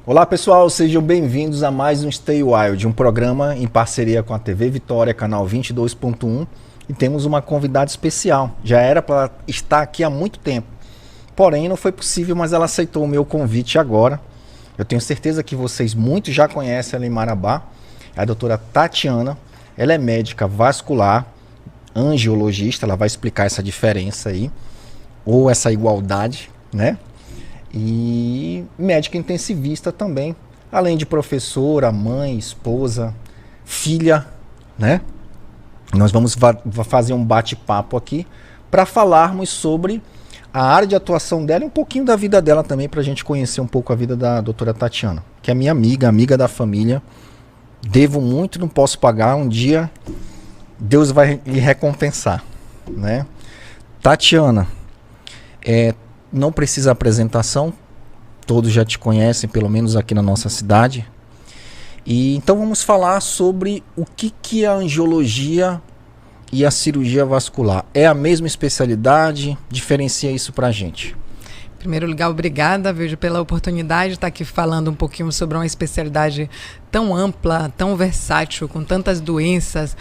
Olá pessoal, sejam bem-vindos a mais um Stay Wild, um programa em parceria com a TV Vitória, canal 22.1, e temos uma convidada especial. Já era para estar aqui há muito tempo, porém não foi possível, mas ela aceitou o meu convite agora. Eu tenho certeza que vocês muitos já conhecem ela em Marabá, é a doutora Tatiana. Ela é médica vascular, angiologista, ela vai explicar essa diferença aí, ou essa igualdade, né? E médica intensivista também, além de professora, mãe, esposa, filha, né? Nós vamos fazer um bate-papo aqui para falarmos sobre a área de atuação dela e um pouquinho da vida dela também, para a gente conhecer um pouco a vida da doutora Tatiana, que é minha amiga da família. Devo muito, não posso pagar, um dia Deus vai lhe recompensar, né? Tatiana, não precisa apresentação, todos já te conhecem, pelo menos aqui na nossa cidade. E então vamos falar sobre o que é a angiologia e a cirurgia vascular. É a mesma especialidade? Diferencia isso pra gente. Em primeiro lugar, obrigada, Virgil, pela oportunidade de estar aqui falando um pouquinho sobre uma especialidade tão ampla, tão versátil, com tantas doenças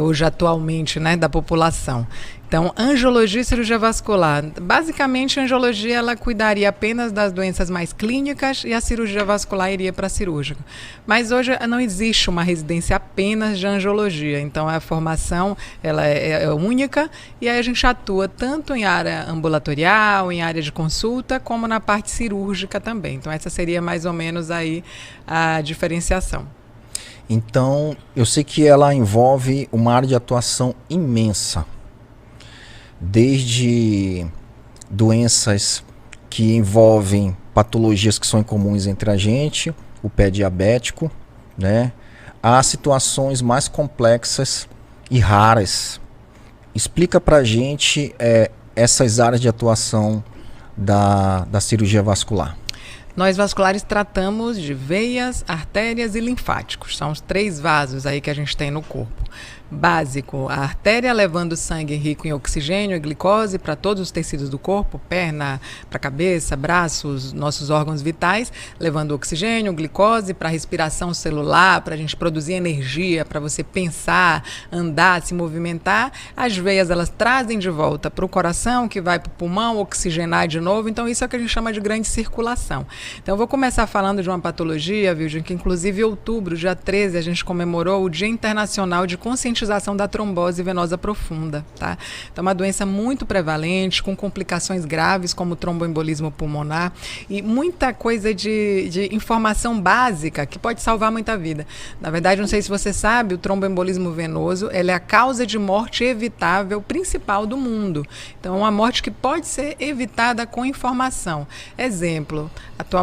hoje atualmente, né, da população. Então, angiologia e cirurgia vascular. Basicamente, a angiologia ela cuidaria apenas das doenças mais clínicas e a cirurgia vascular iria para a cirúrgica. Mas hoje não existe uma residência apenas de angiologia. Então, a formação ela é única e aí a gente atua tanto em área ambulatorial, em área de consulta, como na parte cirúrgica também. Então, essa seria mais ou menos aí a diferenciação. Então, eu sei que ela envolve uma área de atuação imensa. Desde doenças que envolvem patologias que são incomuns entre a gente, o pé diabético, né? Há situações mais complexas e raras. Explica pra gente essas áreas de atuação da cirurgia vascular. Nós vasculares tratamos de veias, artérias e linfáticos. São os 3 vasos aí que a gente tem no corpo. Básico, a artéria levando sangue rico em oxigênio e glicose para todos os tecidos do corpo, perna, para cabeça, braços, nossos órgãos vitais, levando oxigênio, glicose para a respiração celular, para a gente produzir energia, para você pensar, andar, se movimentar. As veias, elas trazem de volta para o coração, que vai para o pulmão, oxigenar de novo. Então, isso é o que a gente chama de grande circulação. Então, eu vou começar falando de uma patologia, Virgem, que inclusive em outubro, dia 13, a gente comemorou o Dia Internacional de Conscientização da trombose venosa profunda, tá? Então, é uma doença muito prevalente, com complicações graves, como tromboembolismo pulmonar, e muita coisa de informação básica que pode salvar muita vida. Na verdade, não sei se você sabe, o tromboembolismo venoso, ele é a causa de morte evitável principal do mundo. Então, é uma morte que pode ser evitada com informação. Exemplo,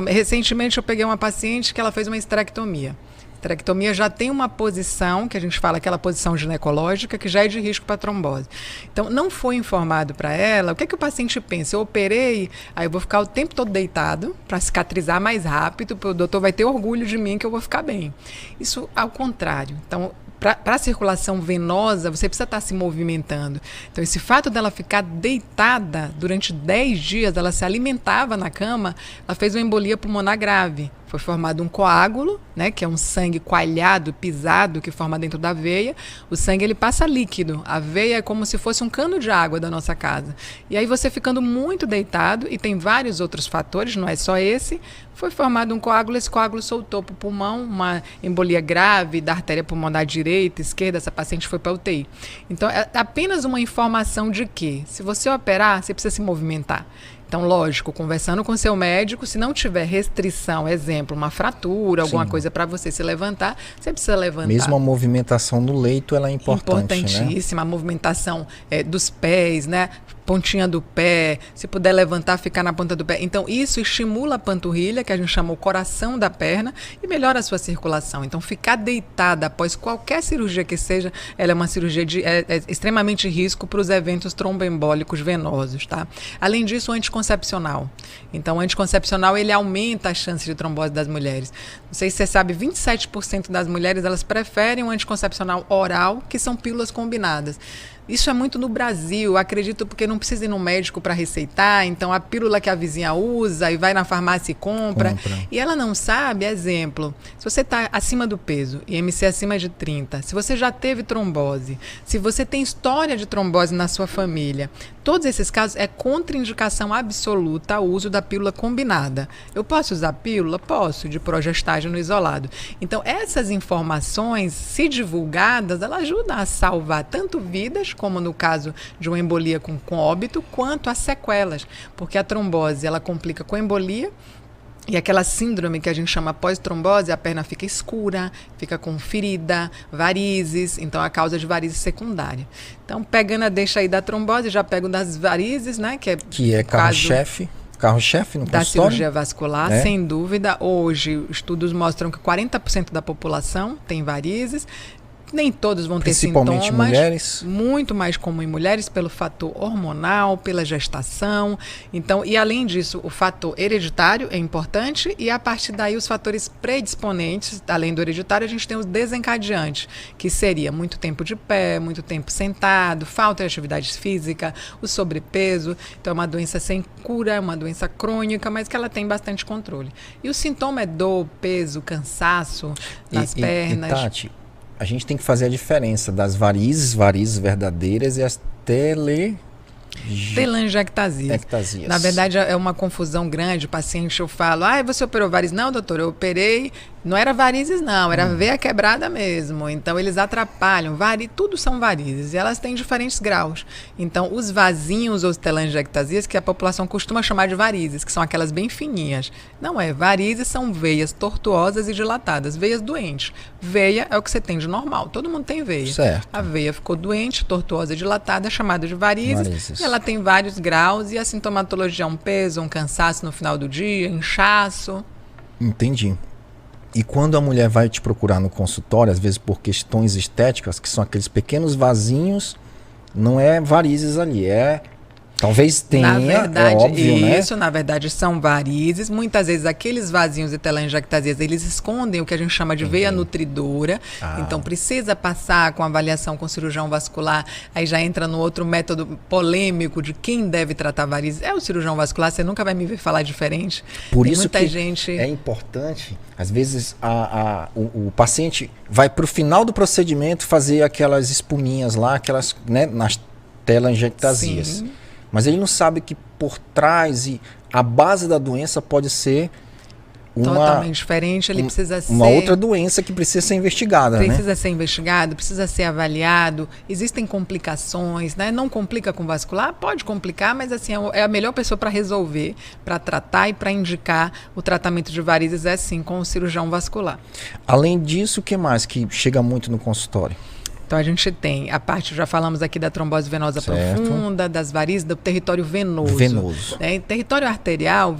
recentemente eu peguei uma paciente que ela fez uma esterectomia. A esterectomia já tem uma posição, que a gente fala aquela posição ginecológica, que já é de risco para trombose. Então, não foi informado para ela, o que é que o paciente pensa? Eu operei, aí eu vou ficar o tempo todo deitado, para cicatrizar mais rápido, o doutor vai ter orgulho de mim que eu vou ficar bem. Isso ao contrário. Então, para a circulação venosa, você precisa estar se movimentando. Então, esse fato dela ficar deitada durante 10 dias, ela se alimentava na cama, ela fez uma embolia pulmonar grave. Foi formado um coágulo, né, que é um sangue coalhado, pisado, que forma dentro da veia. O sangue ele passa líquido. A veia é como se fosse um cano de água da nossa casa. E aí você ficando muito deitado, e tem vários outros fatores, não é só esse, foi formado um coágulo, esse coágulo soltou para o pulmão, uma embolia grave da artéria pulmonar direita, esquerda, essa paciente foi para a UTI. Então, é apenas uma informação de que, se você operar, você precisa se movimentar. Então, lógico, conversando com seu médico, se não tiver restrição, exemplo, uma fratura, alguma coisa para você se levantar, você precisa levantar. Mesmo a movimentação no leito, ela é importante, importantíssima, né? A movimentação dos pés, né? pontinha do pé, se puder levantar, ficar na ponta do pé. Então, isso estimula a panturrilha, que a gente chama o coração da perna, e melhora a sua circulação. Então, ficar deitada após qualquer cirurgia que seja, ela é uma cirurgia é extremamente risco para os eventos tromboembólicos venosos, tá? Além disso, o anticoncepcional. Então, o anticoncepcional, ele aumenta as chances de trombose das mulheres. Não sei se você sabe, 27% das mulheres, elas preferem um anticoncepcional oral, que são pílulas combinadas. Isso é muito no Brasil, acredito, porque não precisa ir no médico para receitar, então a pílula que a vizinha usa e vai na farmácia e compra. E ela não sabe, exemplo, se você está acima do peso, IMC acima de 30, se você já teve trombose, se você tem história de trombose na sua família, todos esses casos é contraindicação absoluta ao uso da pílula combinada. Eu posso usar pílula? Posso, de progestágeno isolado. Então, essas informações, se divulgadas, elas ajudam a salvar tanto vidas, como no caso de uma embolia com óbito, quanto as sequelas. Porque a trombose, ela complica com embolia, e aquela síndrome que a gente chama pós-trombose, a perna fica escura, fica com ferida, varizes, então a causa de varizes secundária. Então, pegando a deixa aí da trombose, já pego das varizes, né? Que é carro-chefe no da consultório? cirurgia vascular, sem dúvida. Hoje, estudos mostram que 40% da população tem varizes. Nem todos vão ter sintomas. Principalmente mulheres. Muito mais comum em mulheres pelo fator hormonal, pela gestação. Então, e além disso, o fator hereditário é importante e a partir daí os fatores predisponentes, além do hereditário, a gente tem os desencadeantes, que seria muito tempo de pé, muito tempo sentado, falta de atividade física, o sobrepeso. Então, é uma doença sem cura, é uma doença crônica, mas que ela tem bastante controle. E o sintoma é dor, peso, cansaço nas pernas. E Tati, a gente tem que fazer a diferença das varizes verdadeiras e as telangiectasias. Na verdade, é uma confusão grande. O paciente, eu falo, você operou varizes? Não, doutor, eu operei, não era varizes não, era veia quebrada mesmo. Então, eles atrapalham. Tudo são varizes e elas têm diferentes graus. Então, os vasinhos ou telangiectasias, que a população costuma chamar de varizes, que são aquelas bem fininhas. Não é. Varizes são veias tortuosas e dilatadas, veias doentes. Veia é o que você tem de normal. Todo mundo tem veia. Certo. A veia ficou doente, tortuosa e dilatada, é chamada de varizes. Ela tem vários graus e a sintomatologia é um peso, um cansaço no final do dia, inchaço. Entendi. E quando a mulher vai te procurar no consultório, às vezes por questões estéticas, que são aqueles pequenos vasinhos, não é varizes ali, talvez tenha, na verdade, é óbvio, isso, na verdade, são varizes. Muitas vezes aqueles vasinhos de telangiectasias, eles escondem o que a gente chama de veia nutridora. Então, precisa passar com avaliação com o cirurgião vascular. Aí já entra no outro método polêmico de quem deve tratar varizes. É o cirurgião vascular, você nunca vai me ver falar diferente. Por isso que é importante, às vezes, o paciente vai para o final do procedimento fazer aquelas espuminhas lá, aquelas, né, nas telangiectasias. Sim. Mas ele não sabe que por trás e a base da doença pode ser totalmente diferente, ele precisa ser... Uma outra doença que precisa ser investigada, Precisa ser investigado, precisa ser avaliado, existem complicações, né? Não complica com vascular? Pode complicar, mas assim, é a melhor pessoa para resolver, para tratar e para indicar o tratamento de varizes é sim com o cirurgião vascular. Além disso, o que mais que chega muito no consultório? Então, a gente tem a parte, já falamos aqui da trombose venosa profunda, das varizes, do território venoso. Né? Território arterial,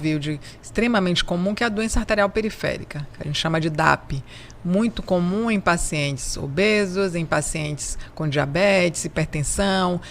extremamente comum, que é a doença arterial periférica, que a gente chama de DAP. Muito comum em pacientes obesos, em pacientes com diabetes, hipertensão,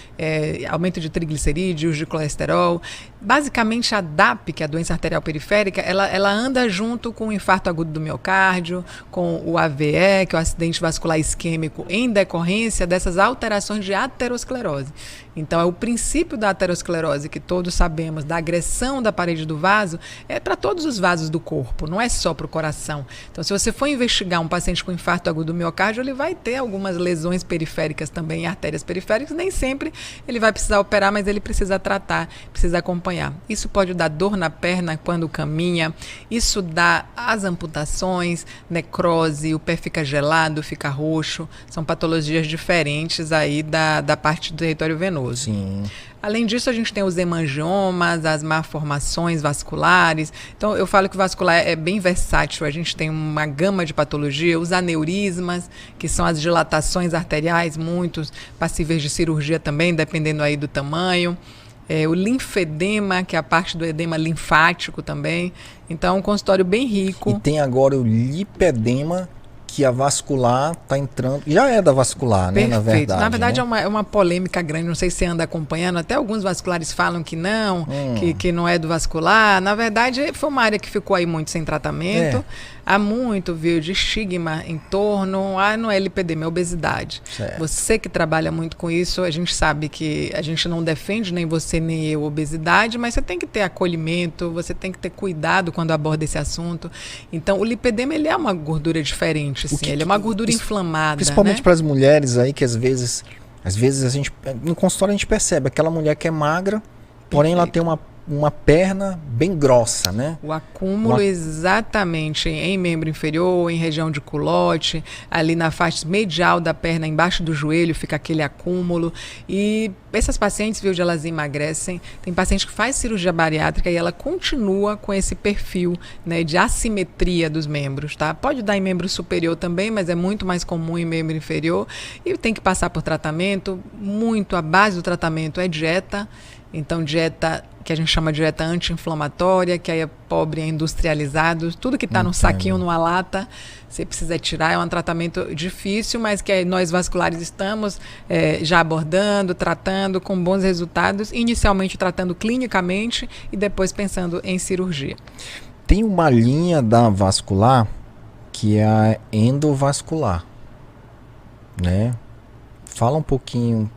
aumento de triglicerídeos, de colesterol. Basicamente, a DAP, que é a doença arterial periférica, ela anda junto com o infarto agudo do miocárdio, com o AVE, que é o acidente vascular isquêmico, em decorrência dessas alterações de aterosclerose. Então, é o princípio da aterosclerose, que todos sabemos, da agressão da parede do vaso, é para todos os vasos do corpo, não é só para o coração. Então, se você for investigar um paciente com infarto agudo do miocárdio, ele vai ter algumas lesões periféricas também, artérias periféricas, nem sempre ele vai precisar operar, mas ele precisa tratar, precisa acompanhar. Isso pode dar dor na perna quando caminha, isso dá as amputações, necrose, o pé fica gelado, fica roxo, são patologias diferentes aí da parte do território venoso. Sim. Além disso, a gente tem os hemangiomas, as malformações vasculares. Então, eu falo que o vascular é bem versátil. A gente tem uma gama de patologia, os aneurismas, que são as dilatações arteriais, muitos passíveis de cirurgia também, dependendo aí do tamanho. o linfedema, que é a parte do edema linfático também. Então, é um consultório bem rico. E tem agora o lipedema, que a vascular está entrando. Já é da vascular, né? Na verdade. Na verdade, né? É uma polêmica grande. Não sei se você anda acompanhando. Até alguns vasculares falam que não, que não é do vascular. Na verdade, foi uma área que ficou aí muito sem tratamento. Há muito, viu, de estigma em torno. Não é lipedema, é obesidade. Certo. Você que trabalha muito com isso, a gente sabe que a gente não defende, nem você nem eu, obesidade, mas você tem que ter acolhimento, você tem que ter cuidado quando aborda esse assunto. Então, o lipedema, ele é uma gordura diferente, sim. Ele é uma gordura inflamada, principalmente, né? Para as mulheres aí, que às vezes a gente, no consultório a gente percebe aquela mulher que é magra, porém ela tem uma perna bem grossa, né? O acúmulo exatamente em membro inferior, em região de culote, ali na faixa medial da perna, embaixo do joelho, fica aquele acúmulo. E essas pacientes, viu, elas emagrecem. Tem paciente que faz cirurgia bariátrica e ela continua com esse perfil, né, de assimetria dos membros, tá? Pode dar em membro superior também, mas é muito mais comum em membro inferior. E tem que passar por tratamento. A base do tratamento é dieta. Então, dieta que a gente chama de dieta anti-inflamatória, que aí é pobre, é industrializado, tudo que está num saquinho, numa lata, você precisa tirar. É um tratamento difícil, mas que nós vasculares estamos já abordando, tratando com bons resultados, inicialmente tratando clinicamente e depois pensando em cirurgia. Tem uma linha da vascular que é a endovascular, né? Fala um pouquinho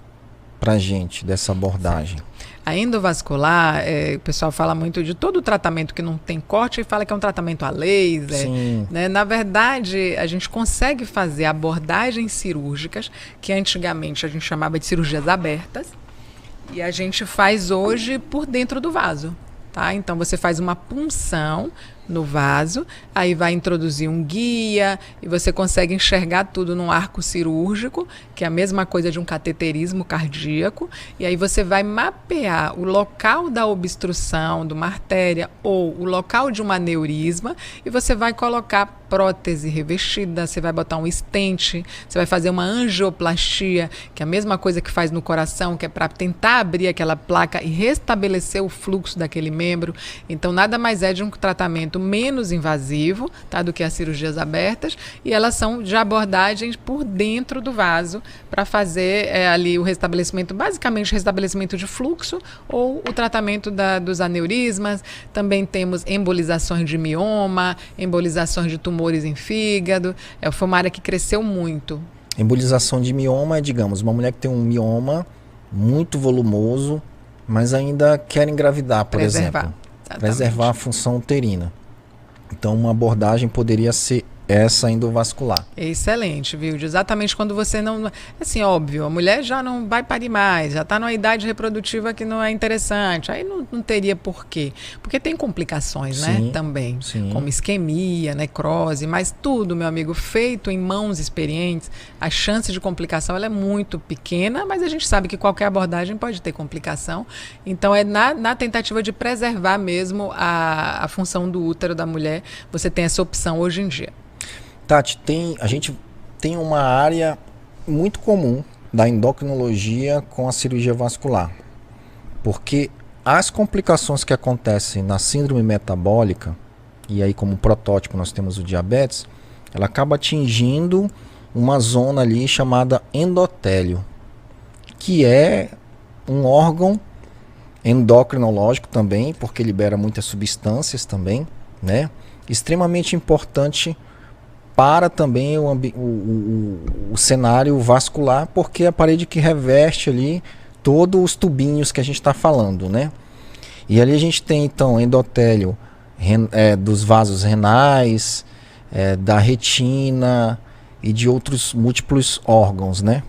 pra gente dessa abordagem. A endovascular, o pessoal fala muito de todo o tratamento que não tem corte e fala que é um tratamento a laser. Né? Na verdade, a gente consegue fazer abordagens cirúrgicas, que antigamente a gente chamava de cirurgias abertas, e a gente faz hoje por dentro do vaso. Tá? Então, você faz uma punção no vaso, aí vai introduzir um guia e você consegue enxergar tudo num arco cirúrgico, que é a mesma coisa de um cateterismo cardíaco, e aí você vai mapear o local da obstrução de uma artéria ou o local de um aneurisma e você vai colocar prótese revestida, você vai botar um stent, você vai fazer uma angioplastia, que é a mesma coisa que faz no coração, que é para tentar abrir aquela placa e restabelecer o fluxo daquele membro. Então, nada mais é de um tratamento menos invasivo, tá, do que as cirurgias abertas, e elas são de abordagens por dentro do vaso para fazer ali o restabelecimento, basicamente restabelecimento de fluxo ou o tratamento dos aneurismas. Também temos embolizações de mioma, embolizações de tumores em fígado. Foi uma área que cresceu muito. Embolização de mioma é, digamos, uma mulher que tem um mioma muito volumoso, mas ainda quer engravidar, por exemplo. Preservar a função uterina. Então, uma abordagem poderia ser essa endovascular. Excelente, viu? Exatamente quando você não... Assim, óbvio, a mulher já não vai parir mais, já está numa idade reprodutiva que não é interessante. Aí não teria porquê. Porque tem complicações, né? Também. Sim. Como isquemia, necrose, mas tudo, meu amigo, feito em mãos experientes, a chance de complicação ela é muito pequena, mas a gente sabe que qualquer abordagem pode ter complicação. Então, é na tentativa de preservar mesmo a função do útero da mulher, você tem essa opção hoje em dia. Tati, a gente tem uma área muito comum da endocrinologia com a cirurgia vascular, porque as complicações que acontecem na síndrome metabólica, e aí como protótipo nós temos o diabetes, ela acaba atingindo uma zona ali chamada endotélio, que é um órgão endocrinológico também, porque libera muitas substâncias também, né? Extremamente importante para também o cenário vascular, porque é a parede que reveste ali todos os tubinhos que a gente está falando, né? E ali a gente tem então endotélio dos vasos renais, da retina e de outros múltiplos órgãos, né?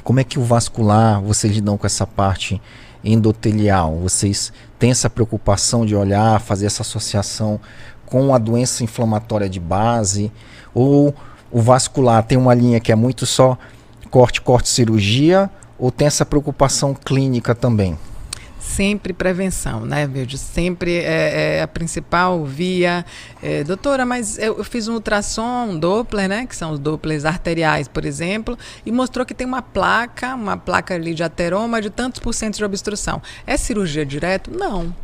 Como é que o vascular, vocês lidam com essa parte endotelial? Vocês têm essa preocupação de olhar, fazer essa associação com a doença inflamatória de base? Ou o vascular tem uma linha que é muito só corte, cirurgia, ou tem essa preocupação clínica também? sempre prevenção, né, Vilde? Sempre é a principal via. Doutora, mas eu fiz um ultrassom, um Doppler, né, que são os Dopplers arteriais, por exemplo, e mostrou que tem uma placa ali de ateroma de tantos por cento de obstrução. É cirurgia direto? Não.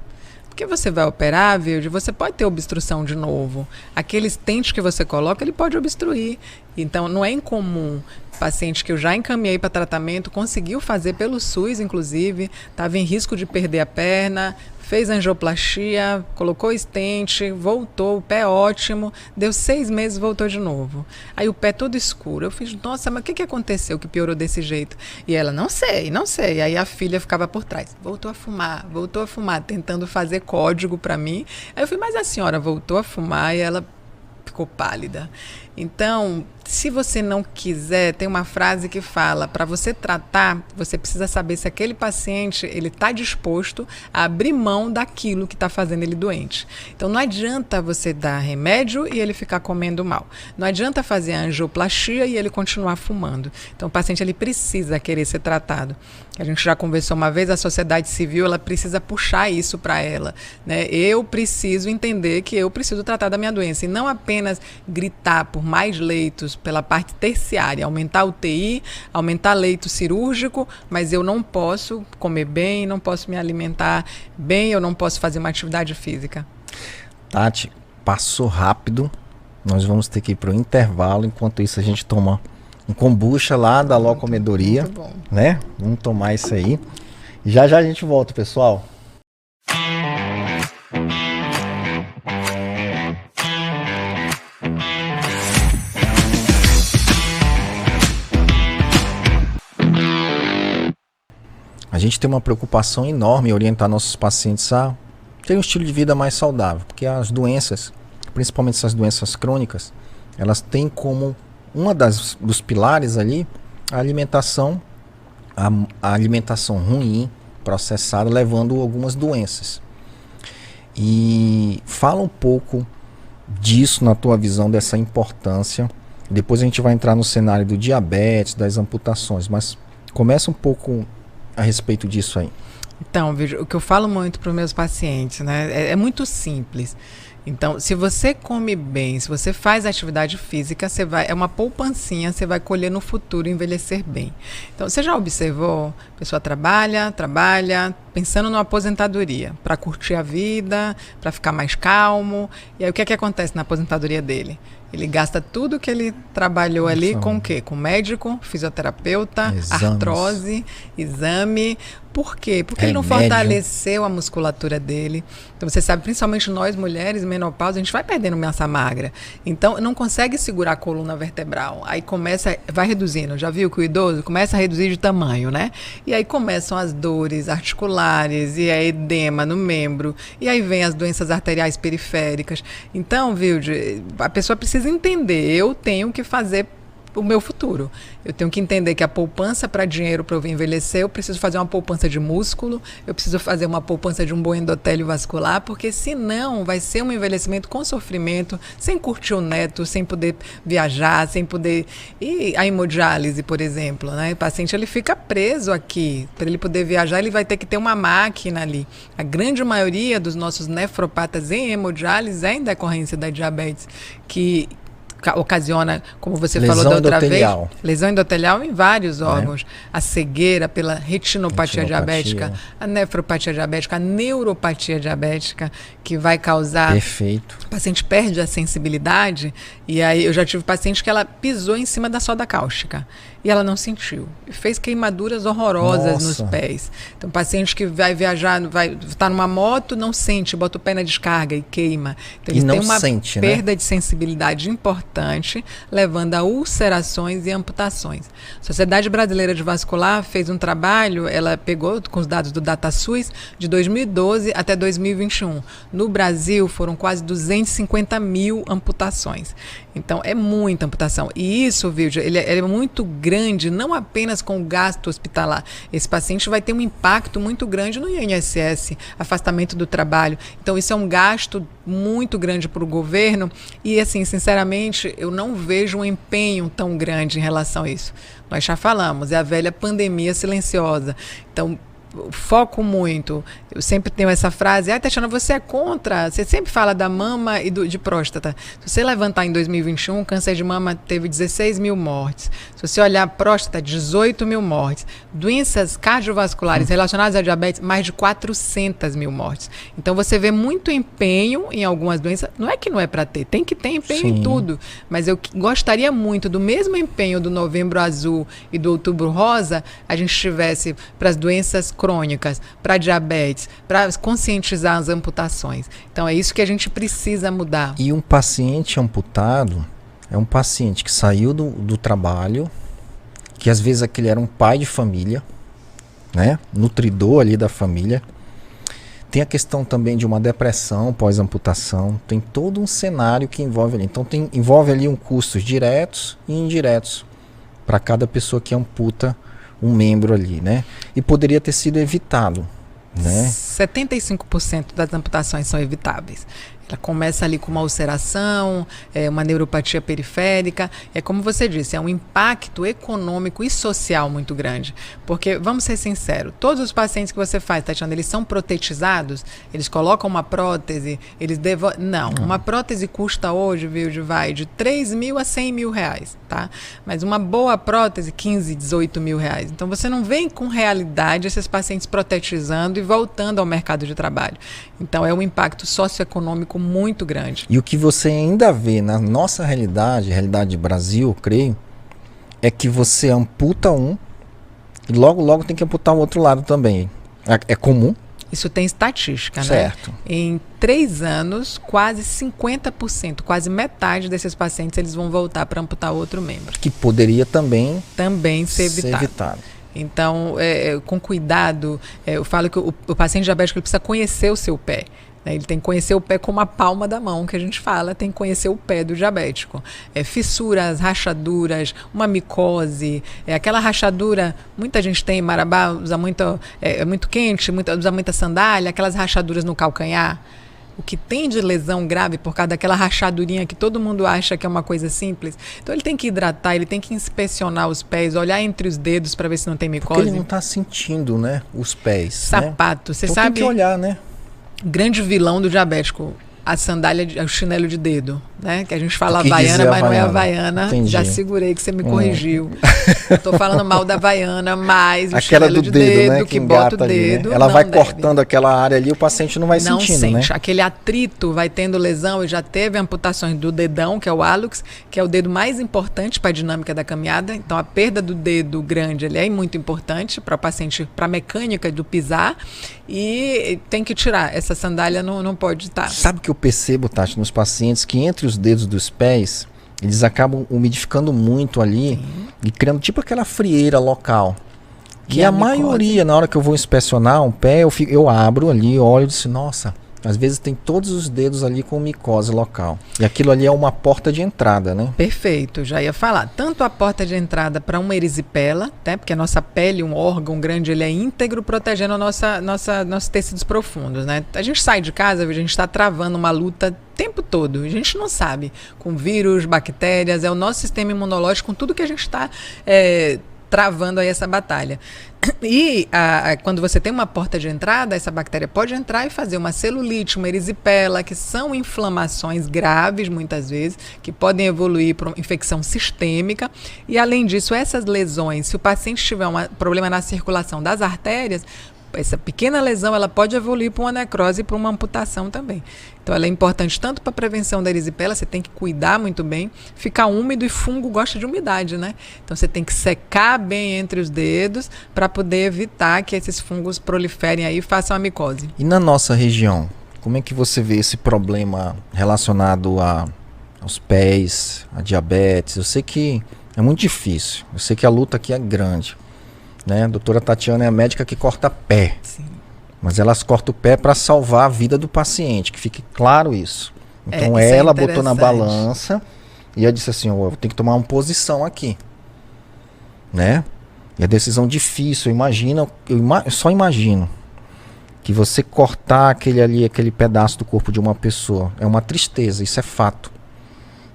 Porque você vai operar, Vilde, você pode ter obstrução de novo. Aquele stent que você coloca, ele pode obstruir. Então, não é incomum. Paciente que eu já encaminhei para tratamento, conseguiu fazer pelo SUS, inclusive, estava em risco de perder a perna, fez angioplastia, colocou stent, voltou, o pé ótimo, deu 6 meses e voltou de novo. Aí o pé todo escuro. Eu fiz, nossa, mas o que aconteceu que piorou desse jeito? E ela, não sei. Aí a filha ficava por trás. Voltou a fumar, tentando fazer código para mim. Aí eu falei, mas a senhora voltou a fumar e ela ficou pálida. Então, se você não quiser, tem uma frase que fala, para você tratar, você precisa saber se aquele paciente ele está disposto a abrir mão daquilo que está fazendo ele doente. Então, não adianta você dar remédio e ele ficar comendo mal. Não adianta fazer a angioplastia e ele continuar fumando. Então, o paciente ele precisa querer ser tratado. A gente já conversou uma vez, a sociedade civil ela precisa puxar isso para ela, né? Eu preciso entender que eu preciso tratar da minha doença e não apenas gritar por mais leitos pela parte terciária, aumentar o UTI, aumentar leito cirúrgico, mas eu não posso comer bem, não posso me alimentar bem, eu não posso fazer uma atividade física. Tati, passou rápido, nós vamos ter que ir para o intervalo, enquanto isso a gente toma um kombucha lá da Ló Comedoria, muito bom, né? Vamos tomar isso aí. E já a gente volta, pessoal. A gente tem uma preocupação enorme em orientar nossos pacientes a ter um estilo de vida mais saudável, porque as doenças, principalmente essas doenças crônicas, elas têm como uma dos pilares ali a alimentação ruim, processada, levando algumas doenças. E fala um pouco disso na tua visão, dessa importância. Depois a gente vai entrar no cenário do diabetes, das amputações, mas começa um pouco a respeito disso aí. Então, o que eu falo muito para os meus pacientes, né, é muito simples. Então, se você come bem, se você faz atividade física, é uma poupancinha, você vai colher no futuro envelhecer bem. Então, você já observou? A pessoa trabalha, pensando numa aposentadoria, para curtir a vida, para ficar mais calmo. E aí, o que é que acontece na aposentadoria dele? Ele gasta tudo que ele trabalhou ali com o quê? Com médico, fisioterapeuta, artrose, exame. Por quê? Porque ele não fortaleceu a musculatura dele. Então, você sabe, principalmente nós mulheres, menopausa, a gente vai perdendo massa magra. Então, não consegue segurar a coluna vertebral. Aí vai reduzindo. Já viu que o idoso começa a reduzir de tamanho, né? E aí começam as dores articulares, e a edema no membro, e aí vem as doenças arteriais periféricas. Então, Vilde, a pessoa precisa entender, eu tenho que fazer o meu futuro. Eu tenho que entender que a poupança para dinheiro para eu envelhecer, eu preciso fazer uma poupança de músculo, eu preciso fazer uma poupança de um bom endotélio vascular, porque senão vai ser um envelhecimento com sofrimento, sem curtir o neto, sem poder viajar, sem poder... E a hemodiálise, por exemplo, né? O paciente ele fica preso aqui. Para ele poder viajar, ele vai ter que ter uma máquina ali. A grande maioria dos nossos nefropatas em hemodiálise é em decorrência da diabetes, que ocasiona, como você falou da outra vez, lesão endotelial em vários órgãos. A cegueira pela retinopatia diabética, a nefropatia diabética, a neuropatia diabética, que vai causar... Perfeito. O paciente perde a sensibilidade, e aí eu já tive paciente que ela pisou em cima da soda cáustica e ela não sentiu. Fez queimaduras horrorosas nos pés. Então, paciente que vai viajar, vai estar numa moto, não sente, bota o pé na descarga e queima. Então, eles têm uma perda de sensibilidade importante, levando a ulcerações e amputações. A Sociedade Brasileira de Vascular fez um trabalho, ela pegou com os dados do DataSUS de 2012 até 2021. No Brasil, foram quase 250 mil amputações. Então, é muita amputação. E isso, Vilde, ele é muito grande, não apenas com o gasto hospitalar. Esse paciente vai ter um impacto muito grande no INSS, afastamento do trabalho. Então, isso é um gasto muito grande para o governo e, assim, sinceramente, eu não vejo um empenho tão grande em relação a isso. Nós já falamos, é a velha pandemia silenciosa. Então, foco muito, eu sempre tenho essa frase, Tatiana, você é contra, você sempre fala da mama e de próstata. Se você levantar em 2021, câncer de mama teve 16 mil mortes. Se você olhar a próstata, 18 mil mortes. Doenças cardiovasculares relacionadas à diabetes, mais de 400 mil mortes. Então você vê muito empenho em algumas doenças, não é que não é para ter, tem que ter empenho em tudo, mas eu gostaria muito do mesmo empenho do Novembro Azul e do Outubro Rosa, a gente tivesse para as doenças crônicas, para diabetes, para conscientizar as amputações. Então é isso que a gente precisa mudar. E um paciente amputado é um paciente que saiu do trabalho, que às vezes aquele era um pai de família, né? Nutridor ali da família. Tem a questão também de uma depressão pós-amputação, tem todo um cenário que envolve ali. Então envolve ali custos diretos e indiretos para cada pessoa que amputa um membro ali, né? E poderia ter sido evitado, né? 75% das amputações são evitáveis. Ela começa ali com uma ulceração, uma neuropatia periférica. É como você disse, é um impacto econômico e social muito grande. Porque, vamos ser sinceros, todos os pacientes que você faz, Tatiana, eles são protetizados? Eles colocam uma prótese? Não, uma prótese custa hoje, viu, vai de 3 mil a 100 mil reais, tá? Mas uma boa prótese, 15, 18 mil reais. Então você não vem com realidade esses pacientes protetizando e voltando ao mercado de trabalho. Então é um impacto socioeconômico muito grande. E o que você ainda vê na nossa realidade do Brasil, eu creio, é que você amputa e logo tem que amputar o outro lado também. É comum. Isso tem estatística, certo, né? Em 3 anos, quase 50%, quase metade desses pacientes, eles vão voltar para amputar outro membro. Que poderia também ser evitado. Então, com cuidado, eu falo que o paciente diabético ele precisa conhecer o seu pé. Ele tem que conhecer o pé como a palma da mão, que a gente fala, tem que conhecer o pé do diabético. Fissuras, rachaduras, uma micose, aquela rachadura, muita gente tem, Marabá usa muito, é muito quente, usa muita sandália, aquelas rachaduras no calcanhar. O que tem de lesão grave por causa daquela rachadurinha que todo mundo acha que é uma coisa simples. Então ele tem que hidratar, ele tem que inspecionar os pés, olhar entre os dedos para ver se não tem micose. Porque ele não está sentindo, né, os pés. Sapato, né? Você então sabe. Tem que olhar, né? Grande vilão do diabético, a sandália, o chinelo de dedo, né? Que a gente fala Havaiana, mas não é Havaiana. Entendi. Já segurei que você me corrigiu. Estou falando mal da Havaiana, mas o aquela chinelo do de dedo, né? que bota o dedo. Ali, né? Ela vai cortando aquela área ali, o paciente não vai sentindo, né? Aquele atrito vai tendo lesão e já teve amputações do dedão, que é o hálux, que é o dedo mais importante para a dinâmica da caminhada. Então a perda do dedo grande ele é muito importante para o paciente, para a mecânica do pisar. E tem que tirar. Essa sandália não pode estar. Sabe o que eu percebo, Tati, nos pacientes que entre os dedos dos pés, eles acabam umidificando muito ali. Sim. E criando tipo aquela frieira local. Que e a maioria, na hora que eu vou inspecionar um pé, eu abro ali, olho e disse, nossa, às vezes tem todos os dedos ali com micose local. E aquilo ali é uma porta de entrada, né? Perfeito, já ia falar. Tanto a porta de entrada para uma erisipela, né? Porque a nossa pele, um órgão grande, ele é íntegro, protegendo nossos tecidos profundos, né? A gente sai de casa, a gente está travando uma luta o tempo todo. A gente não sabe. Com vírus, bactérias, é o nosso sistema imunológico, com tudo que a gente está travando aí essa batalha. E quando você tem uma porta de entrada, essa bactéria pode entrar e fazer uma celulite, uma erisipela, que são inflamações graves, muitas vezes, que podem evoluir para uma infecção sistêmica. E, além disso, essas lesões, se o paciente tiver um problema na circulação das artérias, essa pequena lesão ela pode evoluir para uma necrose e para uma amputação também. Então ela é importante tanto para a prevenção da erisipela, você tem que cuidar muito bem, ficar úmido e fungo gosta de umidade, né? Então você tem que secar bem entre os dedos para poder evitar que esses fungos proliferem aí e façam a micose. E na nossa região, como é que você vê esse problema relacionado aos pés, a diabetes? Eu sei que é muito difícil, eu sei que a luta aqui é grande. Né? A doutora Tatiana é a médica que corta pé. Sim. Mas elas cortam o pé para salvar a vida do paciente, que fique claro isso. Então ela botou na balança e ela disse assim, eu tenho que tomar uma posição aqui. Né? E a decisão difícil, eu só imagino que você cortar aquele pedaço do corpo de uma pessoa é uma tristeza, isso é fato.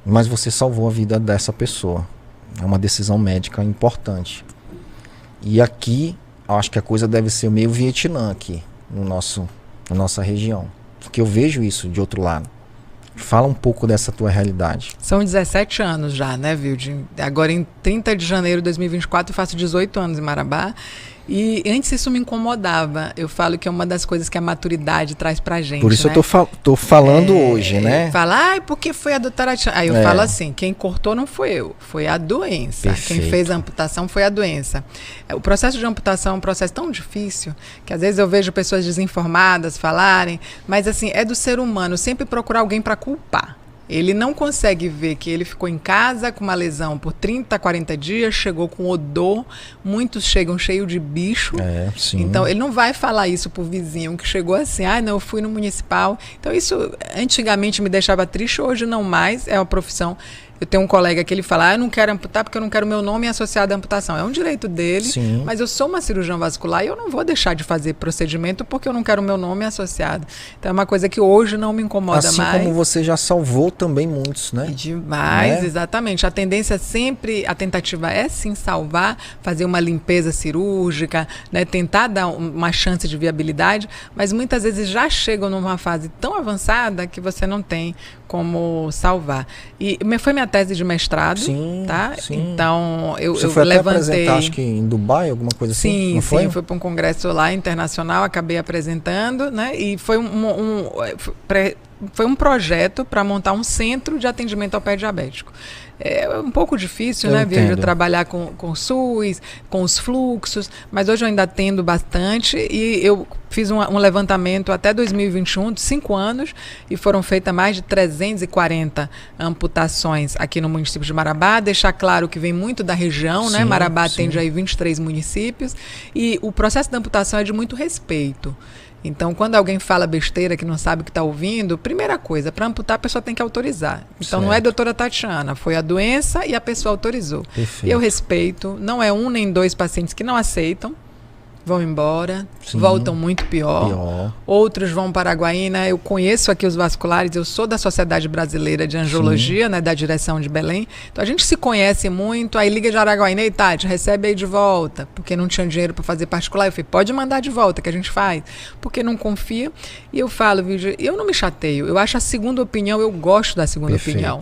Mas você salvou a vida dessa pessoa. É uma decisão médica importante. E aqui, acho que a coisa deve ser meio Vietnã aqui, na nossa região. Porque eu vejo isso de outro lado. Fala um pouco dessa tua realidade. São 17 anos já, né, Vilde? Agora em 30 de janeiro de 2024 eu faço 18 anos em Marabá. E antes isso me incomodava. Eu falo que é uma das coisas que a maturidade traz pra gente. Por isso, né? eu tô falando hoje, né? Fala, porque foi a doutora Tiana. Aí eu falo assim, quem cortou não foi eu, foi a doença. Perfeito. Quem fez a amputação foi a doença. O processo de amputação é um processo tão difícil, que às vezes eu vejo pessoas desinformadas falarem, mas assim, é do ser humano sempre procurar alguém para culpar. Ele não consegue ver que ele ficou em casa com uma lesão por 30, 40 dias, chegou com odor, muitos chegam cheios de bicho. Sim. Então, ele não vai falar isso pro vizinho que chegou assim, não, eu fui no municipal. Então, isso antigamente me deixava triste, hoje não mais, é uma profissão. Eu tenho um colega que ele fala, eu não quero amputar porque eu não quero meu nome associado à amputação. É um direito dele, Sim. mas eu sou uma cirurgiã vascular e eu não vou deixar de fazer procedimento porque eu não quero meu nome associado. Então é uma coisa que hoje não me incomoda assim mais. Assim como você já salvou também muitos, né? Demais, exatamente. A tendência sempre, a tentativa é sim salvar, fazer uma limpeza cirúrgica, né, tentar dar uma chance de viabilidade, mas muitas vezes já chegam numa fase tão avançada que você não tem como salvar. E foi minha tese de mestrado, sim, tá? Sim. Então, você eu foi levantei... até apresentar, acho que em Dubai, alguma coisa assim? Sim, não foi? Sim, fui para um congresso lá internacional, acabei apresentando, né? E foi um projeto para montar um centro de atendimento ao pé diabético. É um pouco difícil, né, Virgílio, trabalhar com o SUS, com os fluxos, mas hoje eu ainda atendo bastante e eu fiz um levantamento até 2021, de 5 anos, e foram feitas mais de 340 amputações aqui no município de Marabá. Deixar claro que vem muito da região, né? Marabá atende aí 23 municípios, e o processo da amputação é de muito respeito. Então, quando alguém fala besteira que não sabe o que está ouvindo, primeira coisa, para amputar a pessoa tem que autorizar. Então, não é a doutora Tatiana, foi a doença e a pessoa autorizou. Perfeito. Eu respeito, não é um nem dois pacientes que não aceitam, vão embora, voltam muito pior. Outros vão para Araguaína. Eu conheço aqui os vasculares, eu sou da Sociedade Brasileira de Angiologia, né, da direção de Belém. Então a gente se conhece muito, aí liga de Araguaína, e Tati, recebe aí de volta, porque não tinha dinheiro para fazer particular. Eu falei, pode mandar de volta que a gente faz, porque não confia. E eu falo, eu não me chateio, eu acho a segunda opinião, eu gosto da segunda opinião.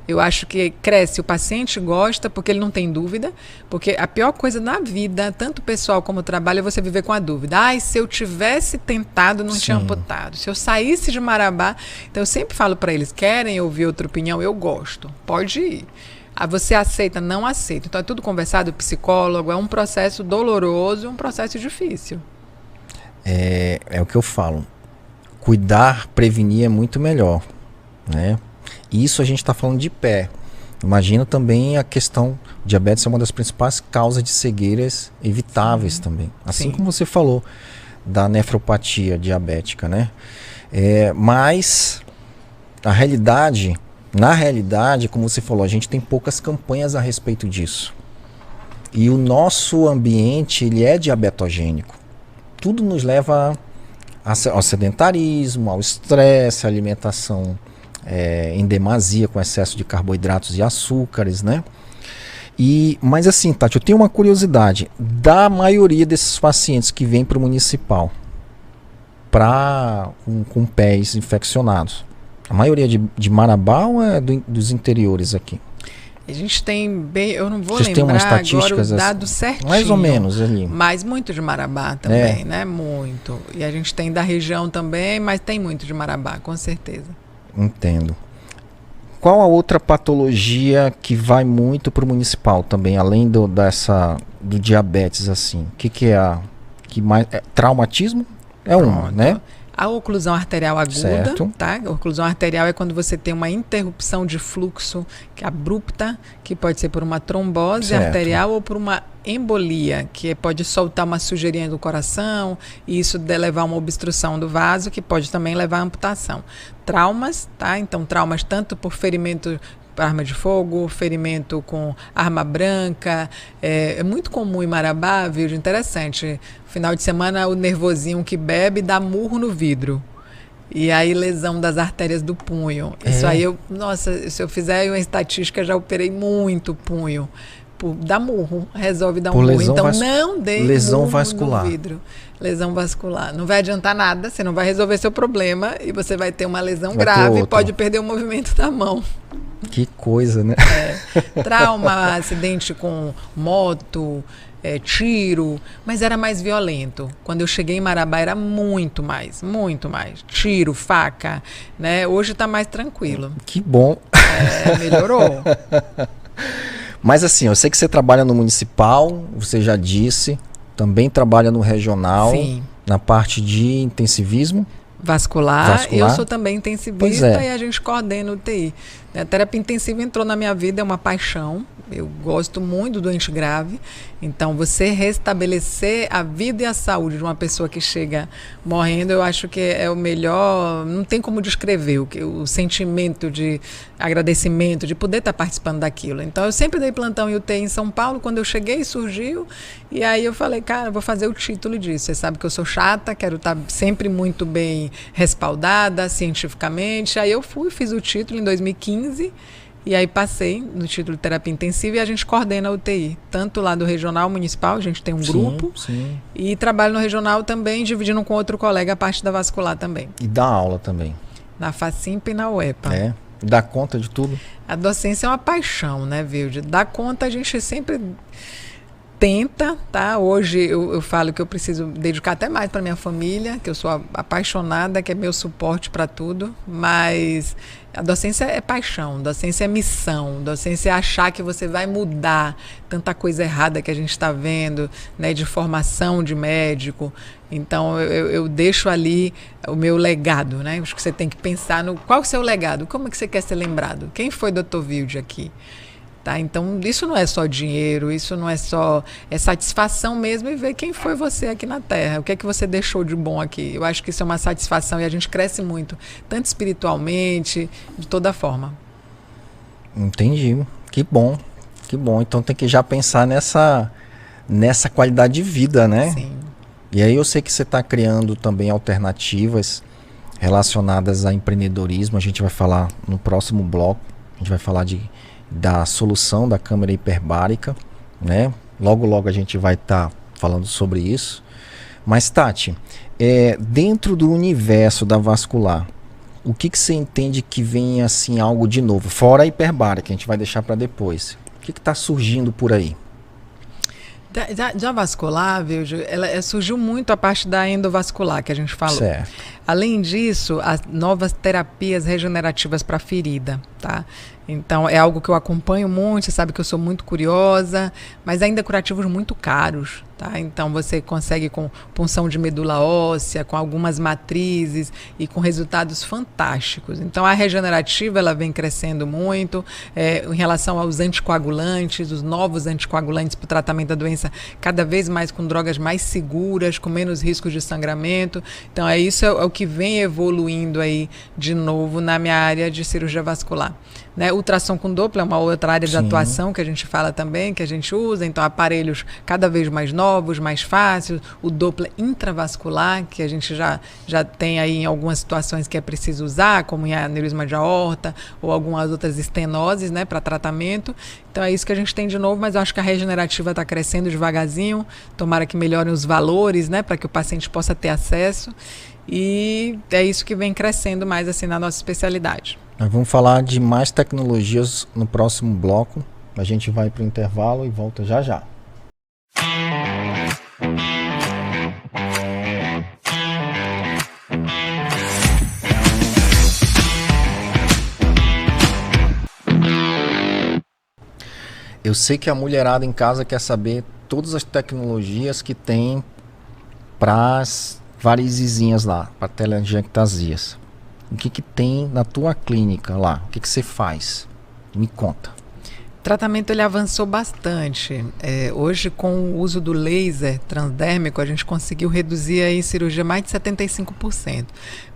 Eu acho que cresce, o paciente gosta porque ele não tem dúvida, porque a pior coisa na vida, tanto pessoal como trabalho, é você viver com a dúvida. Se eu tivesse tentado, não tinha amputado. Se eu saísse de Marabá... Então, eu sempre falo para eles, querem ouvir outra opinião? Eu gosto, pode ir. Você aceita? Não aceita. Então, é tudo conversado, psicólogo, é um processo doloroso, um processo difícil. É o que eu falo. Cuidar, prevenir é muito melhor, né? Isso a gente está falando de pé. Imagina também a questão, diabetes é uma das principais causas de cegueiras evitáveis também. Assim como você falou da nefropatia diabética, né? Mas na realidade, como você falou, a gente tem poucas campanhas a respeito disso. E o nosso ambiente, ele é diabetogênico. Tudo nos leva ao sedentarismo, ao estresse, à alimentação em demasia, com excesso de carboidratos e açúcares, né? Mas assim, Tati, eu tenho uma curiosidade. Da maioria desses pacientes que vêm para o municipal com pés infeccionados, a maioria de Marabá ou é dos interiores aqui? A gente tem eu não vou Vocês lembrar uma agora o dado certinho. Mais ou menos ali. Mas muito de Marabá também, né? Muito. E a gente tem da região também, mas tem muito de Marabá, com certeza. Entendo. Qual a outra patologia que vai muito para o municipal também, além do diabetes, assim? O que é traumatismo? Uma, né? A oclusão arterial aguda, tá? A oclusão arterial é quando você tem uma interrupção de fluxo que é abrupta, que pode ser por uma trombose arterial ou por uma embolia, que pode soltar uma sujeirinha do coração e isso levar a uma obstrução do vaso, que pode também levar à amputação. Traumas, tá? Então, traumas tanto por ferimento arma de fogo, ferimento com arma branca. É muito comum em Marabá, vídeo interessante. Final de semana, o nervosinho que bebe dá murro no vidro. E aí, lesão das artérias do punho. Isso aí, se eu fizer uma estatística, já operei muito punho. dá murro, resolve dar um Por murro. lesão Então não dê lesão murro vascular. no vidro. Lesão vascular. Não vai adiantar nada, você não vai resolver seu problema e você vai ter uma lesão grave e pode perder o movimento da mão. Que coisa, né? Trauma, acidente com moto, tiro, mas era mais violento. Quando eu cheguei em Marabá era muito mais. Tiro, faca, né? Hoje está mais tranquilo. Que bom. Melhorou. Mas assim, eu sei que você trabalha no municipal, você já disse, também trabalha no regional, Sim. na parte de intensivismo. Vascular. Eu sou também intensivista e a gente coordena o UTI. A terapia intensiva entrou na minha vida, é uma paixão. Eu gosto muito do doente grave. Então, você restabelecer a vida e a saúde de uma pessoa que chega morrendo, eu acho que é o melhor. Não tem como descrever o sentimento de agradecimento, de poder estar participando daquilo. Então, eu sempre dei plantão em UTI em São Paulo. Quando eu cheguei, surgiu. E aí eu falei, cara, vou fazer o título disso. Você sabe que eu sou chata, quero estar sempre muito bem respaldada cientificamente. Aí eu fiz o título em 2015. E aí passei no título de terapia intensiva e a gente coordena a UTI, tanto lá do regional municipal, a gente tem um grupo, e trabalho no regional também, dividindo com outro colega a parte da vascular também. E dá aula também. Na FACIMP e na UEPA. E dá conta de tudo? A docência é uma paixão, né, Vilde? Dá conta a gente sempre tenta, tá? Hoje eu falo que eu preciso dedicar até mais para minha família, que eu sou apaixonada, que é meu suporte para tudo, mas a docência é paixão, docência é missão, docência é achar que você vai mudar tanta coisa errada que a gente está vendo, né, de formação de médico. Então eu deixo ali o meu legado, né? Acho que você tem que pensar no qual é o seu legado, como é que você quer ser lembrado, quem foi Dr. Vilde aqui? Tá? Então, isso não é só dinheiro, isso não é só satisfação mesmo e ver quem foi você aqui na Terra, o que é que você deixou de bom aqui. Eu acho que isso é uma satisfação e a gente cresce muito, tanto espiritualmente, de toda forma. Entendi. Que bom, que bom. Então tem que já pensar nessa qualidade de vida, né? Sim. E aí eu sei que você está criando também alternativas relacionadas a empreendedorismo. A gente vai falar no próximo bloco, a gente vai falar da solução da câmara hiperbárica, né? Logo a gente vai estar falando sobre isso. Mas Tati, dentro do universo da vascular, o que você entende que vem assim algo de novo? Fora a hiperbárica, a gente vai deixar para depois. O que está surgindo por aí? Da vascular, viu, surgiu muito a parte da endovascular que a gente falou. Certo. Além disso, as novas terapias regenerativas para ferida, tá? Então, é algo que eu acompanho muito, você sabe que eu sou muito curiosa, mas ainda curativos muito caros, tá? Então, você consegue com punção de medula óssea, com algumas matrizes e com resultados fantásticos. Então, a regenerativa, ela vem crescendo muito em relação aos anticoagulantes, os novos anticoagulantes para o tratamento da doença, cada vez mais com drogas mais seguras, com menos riscos de sangramento. Então, isso é o que vem evoluindo aí de novo na minha área de cirurgia vascular. Né? Ultrassom com Doppler é uma outra área de atuação que a gente fala também, que a gente usa, então aparelhos cada vez mais novos, mais fáceis, o Doppler intravascular, que a gente já tem aí em algumas situações que é preciso usar, como em aneurisma de aorta ou algumas outras estenoses, né, para tratamento. Então é isso que a gente tem de novo, mas eu acho que a regenerativa está crescendo devagarzinho, tomara que melhorem os valores, né, para que o paciente possa ter acesso, e é isso que vem crescendo mais assim na nossa especialidade. Nós vamos falar de mais tecnologias no próximo bloco. A gente vai para o intervalo e volta já já. Eu sei que a mulherada em casa quer saber todas as tecnologias que tem para as varizezinhas lá, para telangiectasias. O que tem na tua clínica lá? O que você faz? Me conta. O tratamento ele avançou bastante. Hoje, com o uso do laser transdérmico, a gente conseguiu reduzir aí em cirurgia mais de 75%.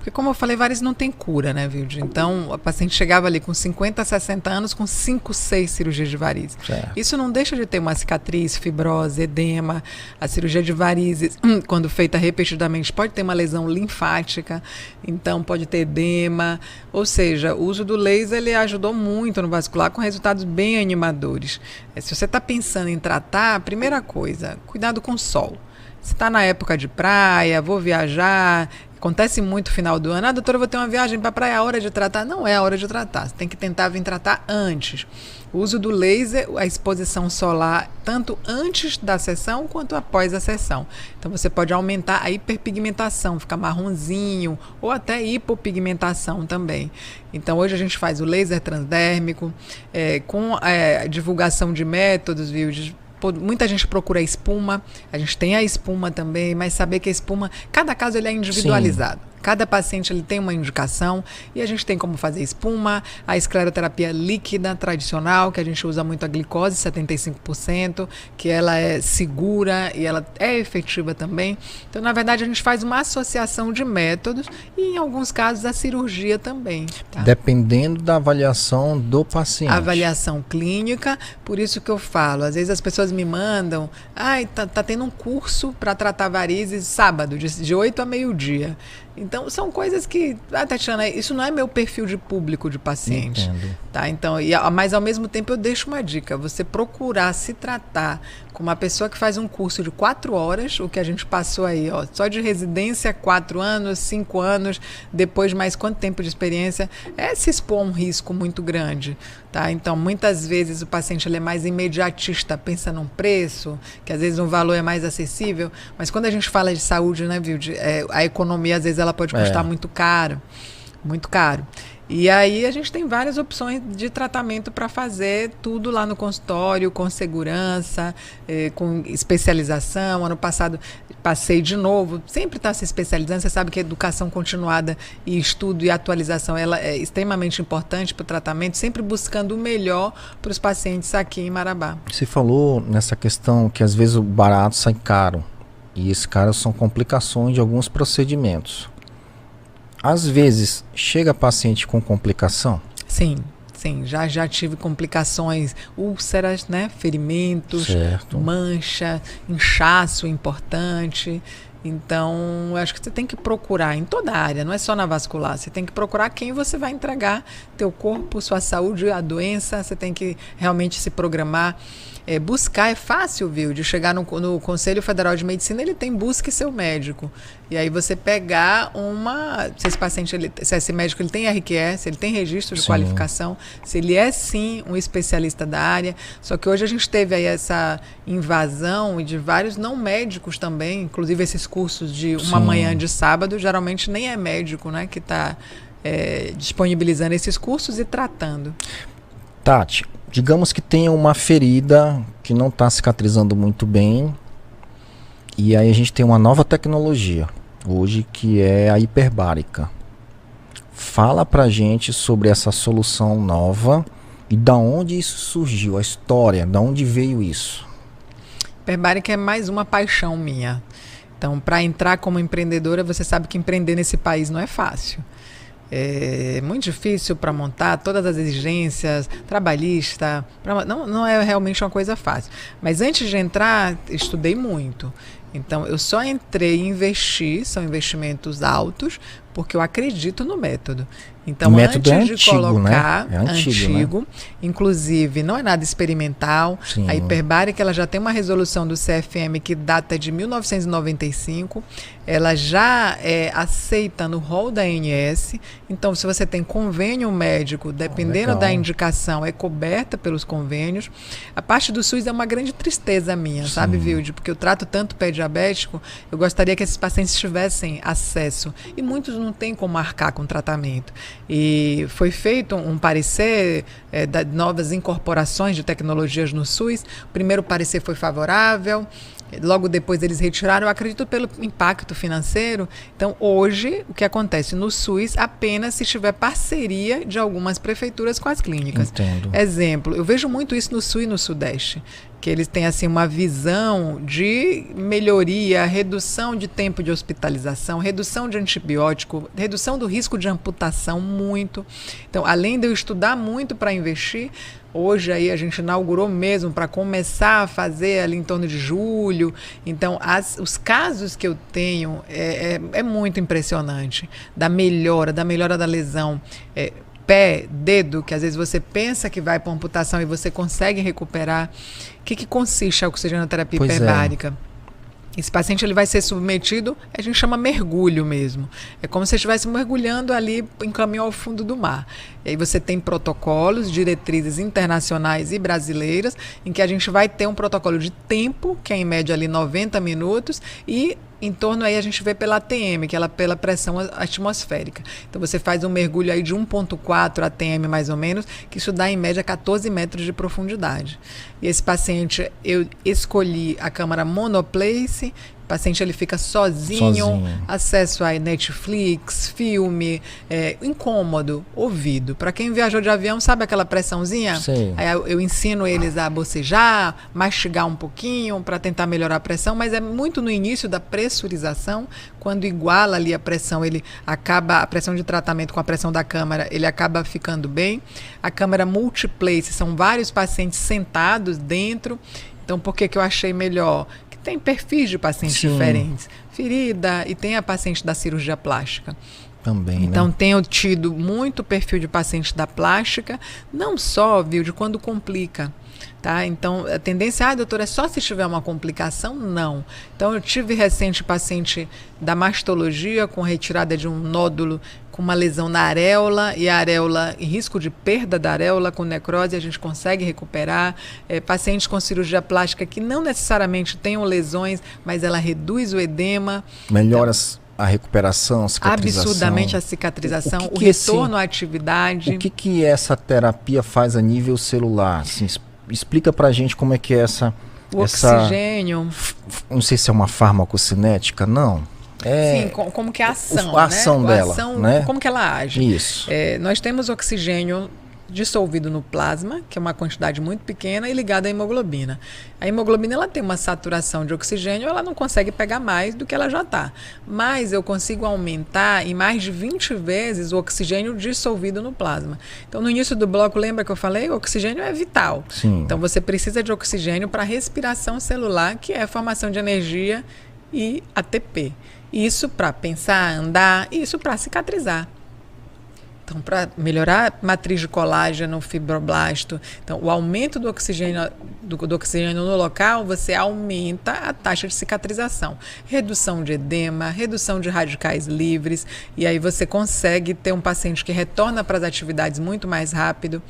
Porque, como eu falei, varizes não tem cura, né, Vilde? Então, a paciente chegava ali com 50, 60 anos com 5, 6 cirurgias de varizes. Isso não deixa de ter uma cicatriz, fibrose, edema. A cirurgia de varizes, quando feita repetidamente, pode ter uma lesão linfática, então pode ter edema. Ou seja, o uso do laser ele ajudou muito no vascular com resultados bem animadores. Se você está pensando em tratar, primeira coisa, cuidado com o sol. Se está na época de praia, vou viajar, acontece muito no final do ano. Doutora, eu vou ter uma viagem para a praia, é a hora de tratar? Não é a hora de tratar, você tem que tentar vir tratar antes. O uso do laser, a exposição solar, tanto antes da sessão quanto após a sessão. Então, você pode aumentar a hiperpigmentação, ficar marronzinho, ou até hipopigmentação também. Então, hoje a gente faz o laser transdérmico, com a divulgação de métodos, viu? Muita gente procura a espuma, a gente tem a espuma também, mas saber que a espuma, cada caso ele é individualizado. Sim. Cada paciente ele tem uma indicação e a gente tem como fazer espuma, a escleroterapia líquida tradicional, que a gente usa muito a glicose, 75%, que ela é segura e ela é efetiva também. Então, na verdade, a gente faz uma associação de métodos e, em alguns casos, a cirurgia também. Tá? Dependendo da avaliação do paciente. Avaliação clínica, por isso que eu falo. Às vezes as pessoas me mandam, tá tendo um curso para tratar varizes sábado, de 8 a meio-dia. Então, são coisas que... Tatiana, isso não é meu perfil de público de paciente. Entendo. Tá? Então, mas, ao mesmo tempo, eu deixo uma dica. Você procurar se tratar com uma pessoa que faz um curso de 4 horas, o que a gente passou aí, ó, só de residência, 4 anos, 5 anos, depois mais quanto tempo de experiência, se expor a um risco muito grande. Tá? Então, muitas vezes o paciente ele é mais imediatista, pensa num preço, que às vezes um valor é mais acessível, mas quando a gente fala de saúde, né, Vilde, a economia às vezes ela pode custar muito caro, muito caro. E aí a gente tem várias opções de tratamento para fazer tudo lá no consultório, com segurança, com especialização. Ano passado passei de novo, sempre está se especializando. Você sabe que a educação continuada e estudo e atualização ela é extremamente importante para o tratamento, sempre buscando o melhor para os pacientes aqui em Marabá. Você falou nessa questão que às vezes o barato sai caro, e esses caras são complicações de alguns procedimentos. Às vezes, chega paciente com complicação? Sim, já tive complicações, úlceras, né, ferimentos, certo. Mancha, inchaço importante. Então, eu acho que você tem que procurar em toda a área, não é só na vascular, você tem que procurar quem você vai entregar teu corpo, sua saúde, a doença, você tem que realmente se programar. Buscar é fácil, viu? De chegar no Conselho Federal de Medicina, ele tem busque seu médico. E aí você pegar se esse paciente, se esse médico ele tem RQE, se ele tem registro de qualificação, se ele é sim um especialista da área. Só que hoje a gente teve aí essa invasão de vários não médicos também, inclusive esses cursos de uma manhã de sábado, geralmente nem é médico, né, que está disponibilizando esses cursos e tratando. Tati, digamos que tenha uma ferida que não está cicatrizando muito bem, e aí a gente tem uma nova tecnologia hoje que é a hiperbárica. Fala pra gente sobre essa solução nova e da onde isso surgiu, a história, da onde veio isso. Hiperbárica é mais uma paixão minha. Então, para entrar como empreendedora, você sabe que empreender nesse país não é fácil. É muito difícil para montar todas as exigências trabalhistas. Não é realmente uma coisa fácil. Mas antes de entrar, estudei muito. Então, eu só entrei e investi, são investimentos altos, porque eu acredito no método. Então, o método antes é de colocar, né? É antigo, né? Inclusive, não é nada experimental. Sim. A hiperbárica ela já tem uma resolução do CFM que data de 1995. Ela já é aceita no rol da ANS. Então, se você tem convênio médico, dependendo da indicação, é coberta pelos convênios. A parte do SUS é uma grande tristeza minha, sabe, Vilde? Porque eu trato tanto pé diabético, eu gostaria que esses pacientes tivessem acesso. E muitos não têm como marcar com tratamento. E foi feito um parecer de novas incorporações de tecnologias no SUS. O primeiro parecer foi favorável, logo depois eles retiraram, eu acredito pelo impacto financeiro. Então, hoje, o que acontece no SUS, apenas se tiver parceria de algumas prefeituras com as clínicas. Entendo. Exemplo, eu vejo muito isso no Sul e no Sudeste, que eles têm assim uma visão de melhoria, redução de tempo de hospitalização, redução de antibiótico, redução do risco de amputação muito. Então, além de eu estudar muito para investir, hoje aí a gente inaugurou mesmo para começar a fazer ali em torno de julho. Então, os casos que eu tenho é muito impressionante da melhora da lesão. Pé, dedo, que às vezes você pensa que vai para amputação e você consegue recuperar. O que consiste a oxigenoterapia hiperbárica? Esse paciente ele vai ser submetido, a gente chama mergulho mesmo. É como se você estivesse mergulhando ali em caminho ao fundo do mar. E aí você tem protocolos, diretrizes internacionais e brasileiras, em que a gente vai ter um protocolo de tempo, que é em média ali 90 minutos, e em torno aí a gente vê pela ATM, que é pela pressão atmosférica. Então você faz um mergulho aí de 1,4 ATM mais ou menos, que isso dá em média 14 metros de profundidade. E esse paciente, eu escolhi a câmara monoplace. O paciente ele fica sozinho, acesso a Netflix, filme, incômodo, ouvido. Para quem viajou de avião, sabe aquela pressãozinha? Sim. Aí eu ensino eles a bocejar, mastigar um pouquinho para tentar melhorar a pressão, mas é muito no início da pressurização, quando iguala ali a pressão, ele acaba, a pressão de tratamento com a pressão da câmara, ele acaba ficando bem. A câmara multiplace, são vários pacientes sentados dentro. Então, por que eu achei melhor? Tem perfis de pacientes diferentes. Ferida, e tem a paciente da cirurgia plástica. Também, então, né? Tenho tido muito perfil de paciente da plástica, não só, viu, de quando complica. Tá? Então, a tendência, doutora, é só se tiver uma complicação? Não. Então, eu tive recente paciente da mastologia com retirada de um nódulo com uma lesão na areola, e a areola, em risco de perda da areola com necrose, a gente consegue recuperar. Pacientes com cirurgia plástica que não necessariamente tenham lesões, mas ela reduz o edema. Melhora a recuperação, a cicatrização. Absurdamente a cicatrização, o que retorno à atividade. O que essa terapia faz a nível celular? Assim, explica pra gente como é que é essa... oxigênio. Não sei se é uma farmacocinética, não. Sim, como que é a ação, a ação dela, né? Como que ela age. Isso. Nós temos oxigênio dissolvido no plasma, que é uma quantidade muito pequena, e ligado à hemoglobina. A hemoglobina ela tem uma saturação de oxigênio, ela não consegue pegar mais do que ela já está. Mas eu consigo aumentar em mais de 20 vezes o oxigênio dissolvido no plasma. Então, no início do bloco, lembra que eu falei? O oxigênio é vital. Sim. Então, você precisa de oxigênio para respiração celular, que é a formação de energia e ATP. Isso para pensar, andar, isso para cicatrizar. Então, para melhorar a matriz de colágeno, fibroblasto, então, o aumento do oxigênio no local, você aumenta a taxa de cicatrização. Redução de edema, redução de radicais livres, e aí você consegue ter um paciente que retorna para as atividades muito mais rápido.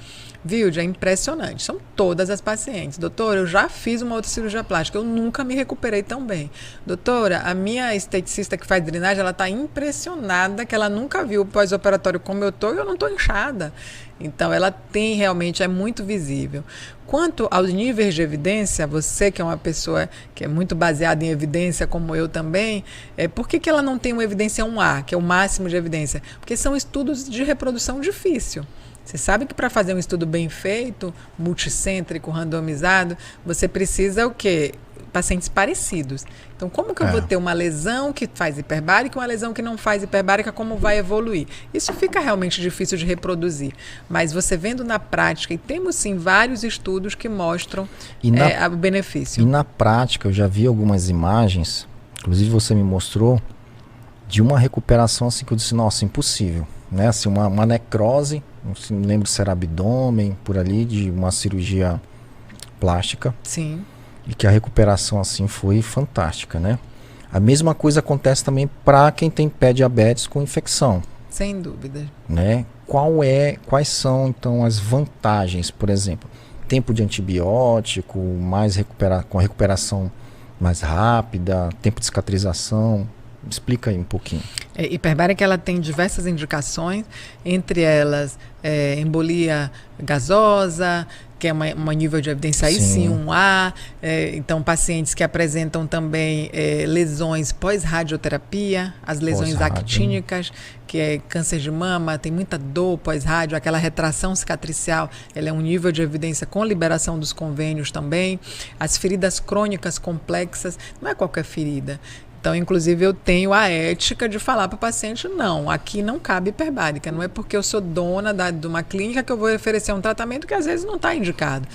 Vilde, é impressionante. São todas as pacientes. Doutora, eu já fiz uma outra cirurgia plástica, eu nunca me recuperei tão bem. Doutora, a minha esteticista que faz drenagem, ela está impressionada que ela nunca viu o pós-operatório como eu estou e eu não estou inchada. Então, ela tem realmente, é muito visível. Quanto aos níveis de evidência, você que é uma pessoa que é muito baseada em evidência, como eu também, por que ela não tem uma evidência 1A, que é o máximo de evidência? Porque são estudos de reprodução difícil. Você sabe que para fazer um estudo bem feito, multicêntrico, randomizado, você precisa o quê? Pacientes parecidos. Então, como que eu vou ter uma lesão que faz hiperbárica e uma lesão que não faz hiperbárica, como vai evoluir? Isso fica realmente difícil de reproduzir. Mas você vendo na prática, e temos sim vários estudos que mostram o benefício. E na prática, eu já vi algumas imagens, inclusive você me mostrou, de uma recuperação assim que eu disse, nossa, impossível. Né? Assim, uma necrose, não me lembro se era abdômen, por ali, de uma cirurgia plástica. Sim. E que a recuperação assim foi fantástica, né? A mesma coisa acontece também para quem tem pé diabetes com infecção. Sem dúvida. Né? Quais são então as vantagens, por exemplo? Tempo de antibiótico, com recuperação mais rápida, tempo de cicatrização. Explica aí um pouquinho. Hiperbárica, ela tem diversas indicações, entre elas embolia gasosa, que é um nível de evidência aí sim, 1A. Então, pacientes que apresentam também lesões pós-radioterapia, as lesões actínicas, que é câncer de mama, tem muita dor pós-rádio, aquela retração cicatricial, ela é um nível de evidência com liberação dos convênios também. As feridas crônicas complexas, não é qualquer ferida. Então, inclusive, eu tenho a ética de falar para o paciente, não, aqui não cabe hiperbárica. Não é porque eu sou dona de uma clínica que eu vou oferecer um tratamento que às vezes não está indicado.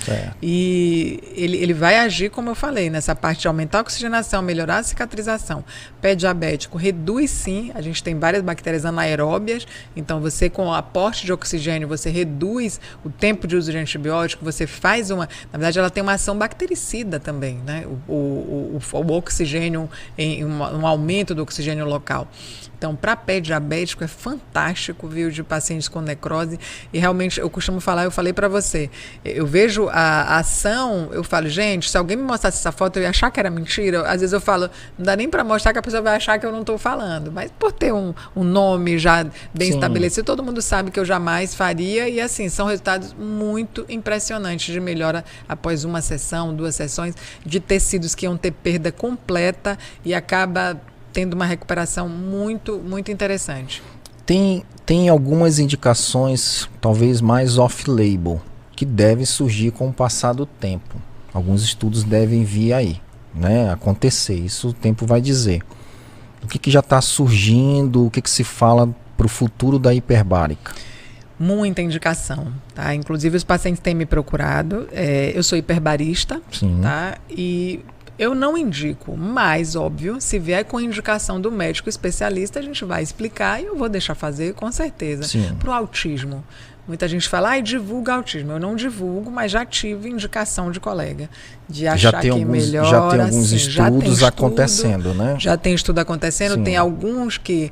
E ele vai agir, como eu falei, nessa parte de aumentar a oxigenação, melhorar a cicatrização. Pé diabético reduz sim, a gente tem várias bactérias anaeróbias, então você com o aporte de oxigênio, você reduz o tempo de uso de antibiótico, você faz na verdade ela tem uma ação bactericida também, né? O oxigênio um aumento do oxigênio local. Então, para pé diabético é fantástico, viu, de pacientes com necrose. E realmente, eu costumo falar, eu falei para você, eu vejo a ação, eu falo, gente, se alguém me mostrasse essa foto, eu ia achar que era mentira. Às vezes eu falo, não dá nem para mostrar que a pessoa vai achar que eu não estou falando. Mas por ter um nome já bem estabelecido, todo mundo sabe que eu jamais faria. E assim, são resultados muito impressionantes de melhora após uma sessão, 2 sessões, de tecidos que iam ter perda completa e acaba tendo uma recuperação muito, muito interessante. Tem algumas indicações, talvez mais off-label, que devem surgir com o passar do tempo. Alguns estudos devem vir aí, né, acontecer. Isso o tempo vai dizer. O que já está surgindo, o que se fala para o futuro da hiperbárica? Muita indicação, tá? Inclusive os pacientes têm me procurado. Eu sou hiperbarista, tá? E eu não indico, mas, óbvio, se vier com indicação do médico especialista, a gente vai explicar e eu vou deixar fazer, com certeza. Para o autismo. Muita gente fala, divulga autismo. Eu não divulgo, mas já tive indicação de colega. De achar que melhora. Já tem alguns estudos acontecendo, né? Já tem estudo acontecendo. Tem alguns que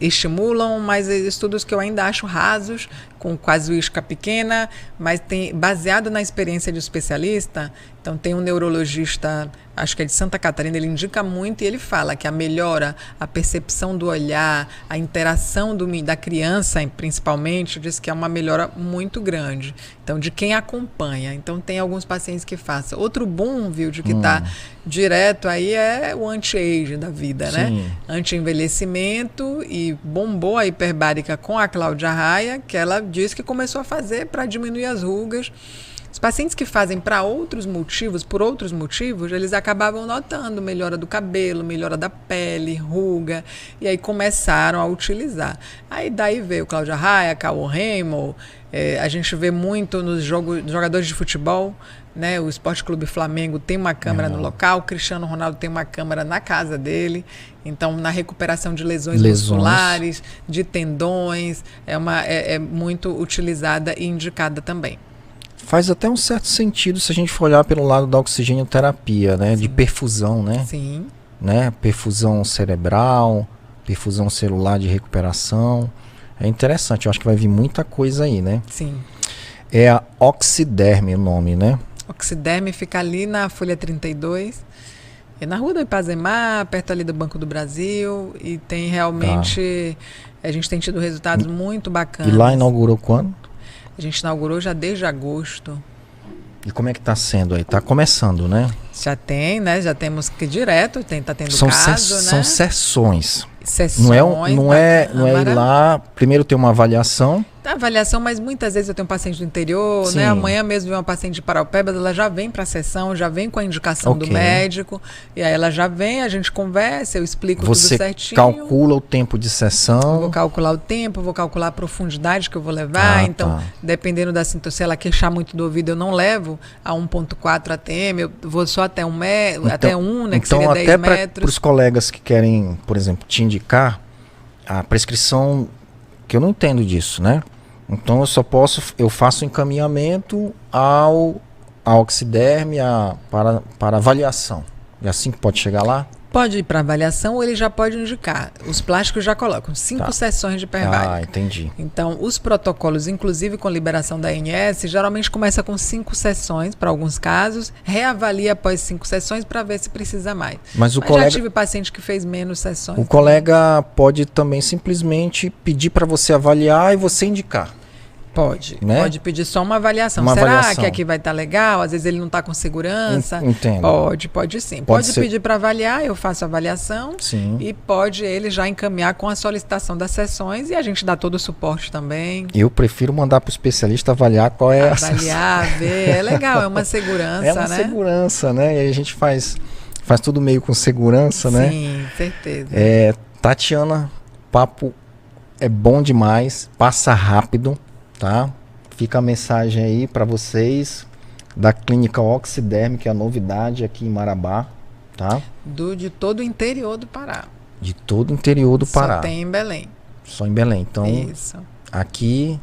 estimulam, mas estudos que eu ainda acho rasos, com casuística pequena, mas baseado na experiência de especialista. Então, tem um neurologista, acho que é de Santa Catarina, ele indica muito e ele fala que melhora a percepção do olhar, a interação da criança, principalmente, diz que é uma melhora muito grande. Então, de quem acompanha. Então, tem alguns pacientes que façam. Outro boom, viu, de que está direto aí é o anti-age da vida, né? Anti-envelhecimento, e bombou a hiperbárica com a Cláudia Raia, que ela disse que começou a fazer para diminuir as rugas. Os pacientes que fazem por outros motivos, eles acabavam notando melhora do cabelo, melhora da pele, ruga, e aí começaram a utilizar. Aí daí veio Cláudia Raia, Cauã Raymond, a gente vê muito nos jogadores de futebol, né? O Esporte Clube Flamengo tem uma câmera no local, o Cristiano Ronaldo tem uma câmera na casa dele. Então, na recuperação de lesões musculares, de tendões, é muito utilizada e indicada também. Faz até um certo sentido se a gente for olhar pelo lado da oxigenoterapia, né? De perfusão, né? Sim. Né? Perfusão cerebral, perfusão celular de recuperação. É interessante, eu acho que vai vir muita coisa aí, né? Sim. É a Oxiderm o nome, né? Oxiderm fica ali na Folha 32, na Rua do Ipazemar, perto ali do Banco do Brasil, e tem realmente, a gente tem tido resultados muito bacanas. E lá inaugurou quando? A gente inaugurou já desde agosto. E como é que está sendo aí? Está começando, né? Já tem, né? Já temos que direto, está tendo caso, né? São sessões. Sessões. Não é ir lá, primeiro ter uma avaliação. A avaliação, mas muitas vezes eu tenho um paciente do interior, né? Amanhã mesmo vem uma paciente de Paraupebas, ela já vem para a sessão, já vem com a indicação do médico, e aí ela já vem, a gente conversa, eu explico tudo certinho. Você calcula o tempo de sessão? Eu vou calcular o tempo, vou calcular a profundidade que eu vou levar, então, dependendo da sintonia, se ela queixar muito do ouvido, eu não levo a 1.4 ATM, eu vou só até 1 metro, então, até 1, né, que seria 10 metros. Então, até para os colegas que querem, por exemplo, te indicar, a prescrição, que eu não entendo disso, né? Então eu faço encaminhamento à Oxiderm para avaliação. É assim que pode chegar lá? Pode ir para avaliação ou ele já pode indicar. Os plásticos já colocam 5 sessões de hiperbárica. Ah, entendi. Então, os protocolos, inclusive com liberação da ANS, geralmente começa com 5 sessões, para alguns casos, reavalia após 5 sessões para ver se precisa mais. Mas já tive paciente que fez menos sessões. O colega pode também simplesmente pedir para você avaliar e você indicar. Pode, né? Pode pedir só uma avaliação. Será que aqui vai estar legal? Às vezes ele não está com segurança. Entendo. Pode sim. Pode pedir para avaliar, eu faço a avaliação. Sim. E pode ele já encaminhar com a solicitação das sessões e a gente dá todo o suporte também. Eu prefiro mandar para o especialista avaliar qual é avaliar, ver. É legal, é uma segurança, né? É uma segurança, né? E aí a gente faz tudo meio com segurança, né? Sim, certeza. Tatiana, papo é bom demais, passa rápido. Tá? Fica a mensagem aí para vocês da Clínica Oxiderm, que é a novidade aqui em Marabá, tá? De todo o interior do Pará. De todo o interior do Pará. Só tem em Belém. Só em Belém. Então, isso. Aqui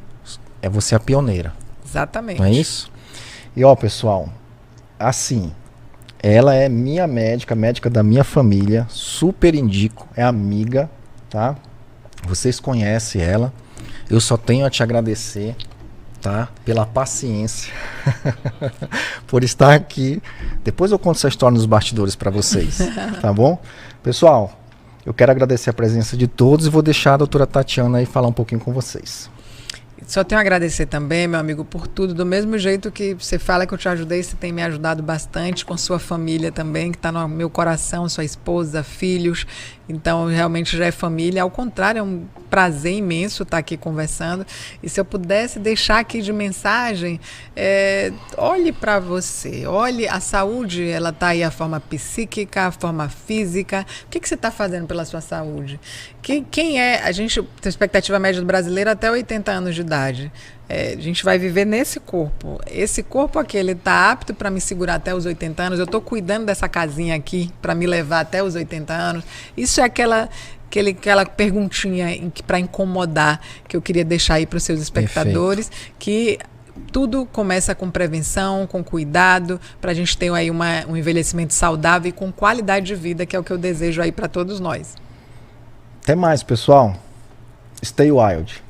é você a pioneira. Exatamente. Não é isso? E ó, pessoal, assim, ela é minha médica da minha família, super indico, é amiga, tá? Vocês conhecem ela. Eu só tenho a te agradecer, tá? Pela paciência, por estar aqui. Depois eu conto essa história nos bastidores para vocês, tá bom? Pessoal, eu quero agradecer a presença de todos e vou deixar a doutora Tatiana aí falar um pouquinho com vocês. Só tenho a agradecer também, meu amigo, por tudo. Do mesmo jeito que você fala que eu te ajudei, você tem me ajudado bastante, com sua família também, que está no meu coração, sua esposa, filhos. Então, realmente já é família. Ao contrário, é um prazer imenso estar aqui conversando. E se eu pudesse deixar aqui de mensagem, olhe para você. Olhe, a saúde, ela está aí a forma psíquica, a forma física. O que você está fazendo pela sua saúde? Quem é? A gente tem expectativa média do brasileiro até 80 anos de idade. A gente vai viver nesse corpo. Esse corpo aqui, ele está apto para me segurar até os 80 anos. Eu estou cuidando dessa casinha aqui para me levar até os 80 anos. Isso é aquela perguntinha para incomodar que eu queria deixar aí para os seus espectadores. Perfeito. Que tudo começa com prevenção, com cuidado, para a gente ter aí um envelhecimento saudável e com qualidade de vida, que é o que eu desejo aí para todos nós. Até mais, pessoal. Stay wild.